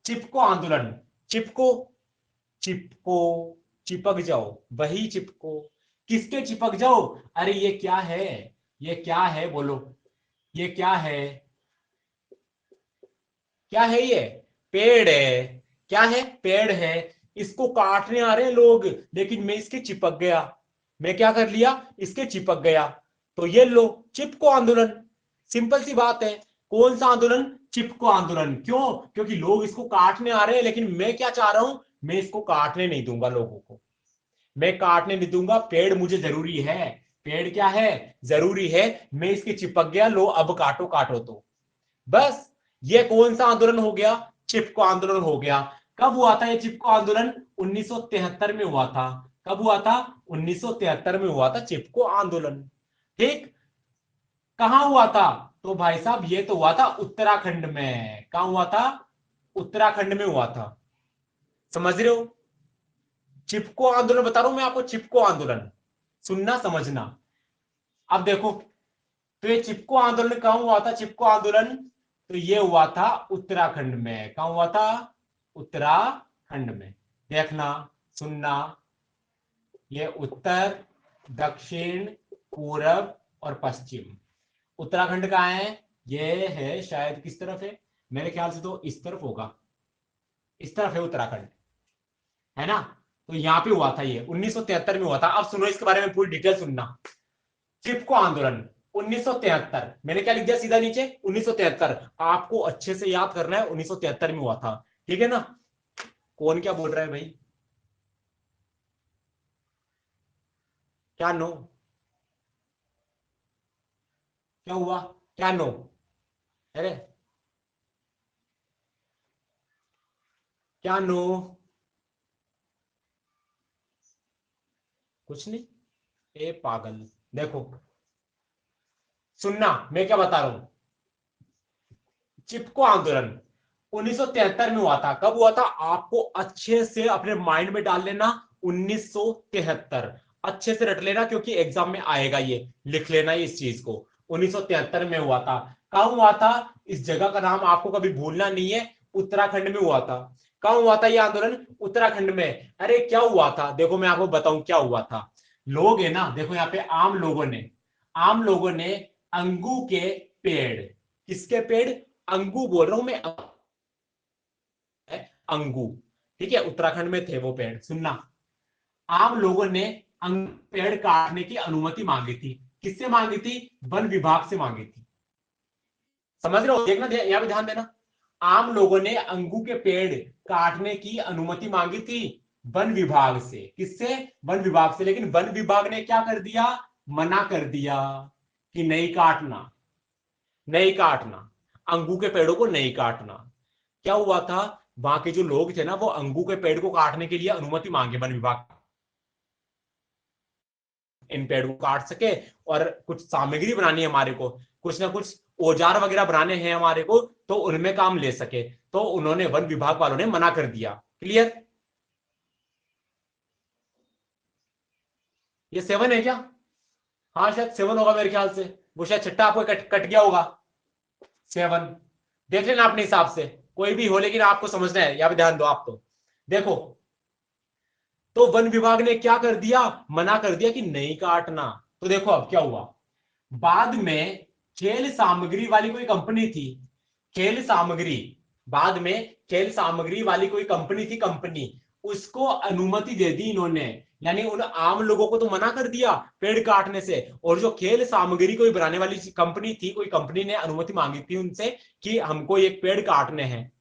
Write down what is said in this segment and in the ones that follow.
चिपको आंदोलन, चिपको, चिपको, चिपक जाओ, वही चिपको, किसके चिपक जाओ? अरे ये क्या है, ये क्या है बोलो, ये क्या है, क्या है ये? पेड़ है, क्या है? पेड़ है। इसको काटने आ रहे हैं लोग, लेकिन मैं इसके चिपक गया, मैं क्या कर लिया? इसके चिपक गया। तो ये लो, चिपको आंदोलन। सिंपल सी बात है। कौन सा आंदोलन? चिपको आंदोलन। क्यों? क्योंकि लोग इसको काटने आ रहे हैं, लेकिन मैं क्या चाह रहा हूं? मैं इसको काटने नहीं दूंगा लोगों को, मैं काटने नहीं दूंगा। पेड़ मुझे जरूरी है, पेड़ क्या है? जरूरी है। मैं इसके चिपक गया, लो अब काटो काटो तो। बस, ये कौन सा आंदोलन हो गया? चिपको आंदोलन हो गया। कब हुआ था ये चिपको आंदोलन? 1973 में हुआ था। कब हुआ था? 1973 में हुआ था चिपको आंदोलन। ठीक। कहां हुआ था? तो भाई साहब ये तो हुआ था उत्तराखंड में। कहां हुआ था? उत्तराखंड में हुआ था। समझ रहे हो? चिपको आंदोलन बता रहा हूं मैं आपको, चिपको आंदोलन, सुनना समझना। अब देखो, तो ये चिपको आंदोलन कहां हुआ था? चिपको आंदोलन तो ये हुआ था उत्तराखंड में। कहां हुआ था? उत्तराखंड में। देखना, सुनना, ये उत्तर, दक्षिण, पूरब और पश्चिम। उत्तराखंड कहां है? ये है शायद, किस तरफ है? मेरे ख्याल से तो इस तरफ होगा, इस तरफ है उत्तराखंड, है ना? तो यहां पे हुआ था ये, 1973 में हुआ था। अब सुनो इसके बारे में पूरी डिटेल सुनना। चिपको आंदोलन 1973, मैंने क्या लिख दिया सीधा नीचे? 1973। आपको अच्छे से याद करना है, 1973 में हुआ था। ठीक है ना? कौन क्या बोल रहा है भाई? क्या नो? क्या हुआ? क्या नो? अरे क्या नो? कुछ नहीं। ए पागल, देखो, सुनना मैं क्या बता रहा हूं। चिपको आंदोलन 1973 में हुआ था। कब हुआ था? आपको अच्छे से अपने माइंड में डाल लेना, 1973। अच्छे से रट लेना, क्योंकि एग्जाम में आएगा ये, लिख लेना इस चीज को। 1973 में हुआ था। कब हुआ था? इस जगह का नाम आपको कभी भूलना नहीं है। उत्तराखंड में हुआ था। कब हुआ था यह आंदोलन? उत्तराखंड में। अरे क्या हुआ था, देखो मैं आपको बताऊं क्या हुआ था। लोग है ना, देखो यहाँ पे आम लोगों ने अंगू के पेड़, किसके पेड़? अंगू बोल रहा हूं मैं, अंगू। ठीक है, उत्तराखंड में थे वो पेड़। सुनना, आम लोगों ने पेड़ काटने की अनुमति मांगी थी। किससे मांगी थी? वन विभाग से मांगी थी। समझ रहे हो? देखना, यहां पे ध्यान देना। आम लोगों ने अंगू के पेड़ काटने की अनुमति मांगी थी वन विभाग से। किससे? वन विभाग से। लेकिन वन विभाग ने क्या कर दिया? मना कर दिया कि नहीं काटना, नहीं काटना, अंगू के पेड़ों को नहीं काटना। क्या हुआ था? वहां के जो लोग थे ना, वो अंगू के पेड़ को काटने के लिए अनुमति मांगे वन विभाग, इन पेड़ को काट सके। और कुछ सामग्री बनानी है हमारे को, कुछ ना कुछ औजार वगैरह बनाने हैं हमारे को, तो उनमें काम ले सके। तो उन्होंने, वन विभाग वालों ने मना कर दिया। क्लियर? ये 7 है क्या? हाँ शायद 7 होगा मेरे ख्याल से। वो शायद छठा आपको कट गया होगा। 7 देख लेना अपने हिसाब से, कोई भी हो, लेकिन आपको समझना है, यहाँ पे ध्यान दो आप। तो देखो, तो वन विभाग ने क्या कर दिया? मना कर दिया कि नहीं काटना। तो देखो अब क्या हुआ। बाद में खेल सामग्री वाली कोई कंपनी थी, खेल सामग्री, बाद में खेल सामग्री वाली कोई कंपनी थी, कंपनी, उसको अनुमति दे दी इन्होंने। यानी उन आम लोगों को तो मना कर दिया पेड़ काटने से, और जो खेल सामग्री कोई बनाने वाली कंपनी थी, कोई कंपनी ने अनुमति मांगी थी उनसे कि हमको एक पेड़ काटने हैं।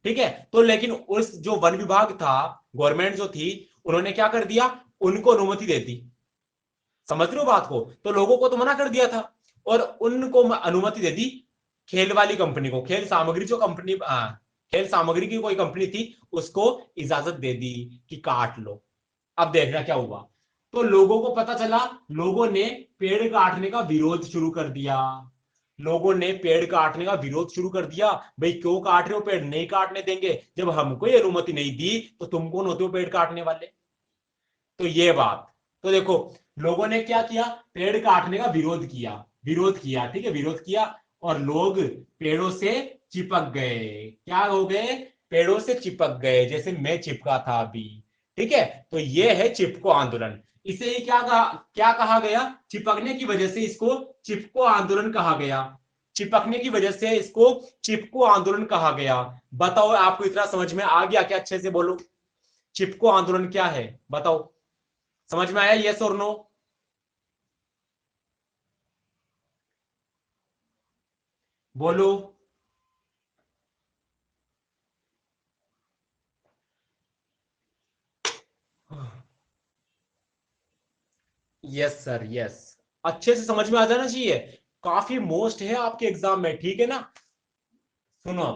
ठीक है, तो लेकिन उस जो वन विभाग था, गवर्नमेंट जो थी, उन्होंने क्या कर दिया? उनको अनुमति दे दी। समझ रहे हो बात को? तो लोगों को तो मना कर दिया था, और उनको अनुमति दे दी खेल वाली कंपनी को, खेल सामग्री जो कंपनी, खेल सामग्री की कोई कंपनी थी, उसको इजाजत दे दी कि काट लो। अब देखना क्या हुआ। तो लोगों को पता चला, लोगों ने पेड़ काटने का विरोध शुरू कर दिया। लोगों ने पेड़ काटने का विरोध शुरू कर दिया। भाई क्यों काट रहे हो? पेड़ नहीं काटने देंगे, जब हमको ये अनुमति नहीं दी तो तुम कौन होते हो पेड़ काटने वाले? तो ये बात। तो देखो, लोगों ने क्या किया? पेड़ काटने का विरोध किया, विरोध किया, ठीक है, विरोध किया। और लोग पेड़ों से चिपक गए। क्या हो गए? पेड़ों से चिपक गए, जैसे मैं चिपका था अभी। ठीक है, तो ये है चिपको आंदोलन। इसे ही क्या कहा गया? चिपकने की वजह से इसको चिपको आंदोलन कहा गया। चिपकने की वजह से इसको चिपको आंदोलन कहा गया। बताओ, आपको इतना समझ में आ गया क्या? अच्छे से बोलो, चिपको आंदोलन क्या है, बताओ, समझ में आया? यस और नो? बोलो। Yes sir, yes. अच्छे से समझ में आ जाना चाहिए, काफी मोस्ट है आपके एग्जाम में, ठीक है ना? सुनो,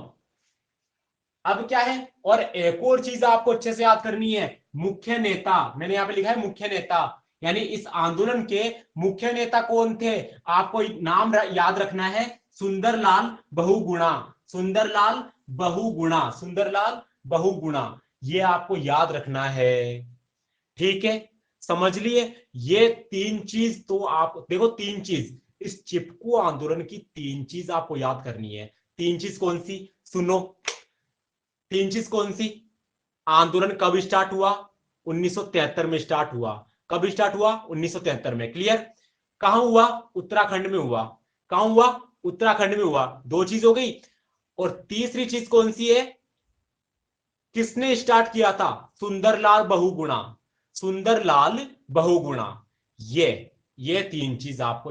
अब क्या है, और एक और चीज आपको अच्छे से याद करनी है। मुख्य नेता, मैंने यहां पे लिखा है मुख्य नेता, यानी इस आंदोलन के मुख्य नेता कौन थे? आपको नाम याद रखना है, सुंदरलाल बहुगुणा। सुंदरलाल बहुगुणा, सुंदरलाल बहुगुणा, ये आपको याद रखना है। ठीक है, समझ लिए? ये तीन चीज तो आप देखो, तीन चीज, इस चिपको आंदोलन की तीन चीज आपको याद करनी है। तीन चीज कौन सी? सुनो, तीन चीज कौन सी? आंदोलन कब स्टार्ट हुआ? 1973 में स्टार्ट हुआ। कब स्टार्ट हुआ? 1973 में। क्लियर? कहां हुआ? उत्तराखंड में हुआ। कहां हुआ? उत्तराखंड में हुआ। दो चीज हो गई। और तीसरी चीज कौन सी है? किसने स्टार्ट किया था? सुंदरलाल बहुगुणा। सुंदरलाल बहुगुणा। ये तीन चीज आपको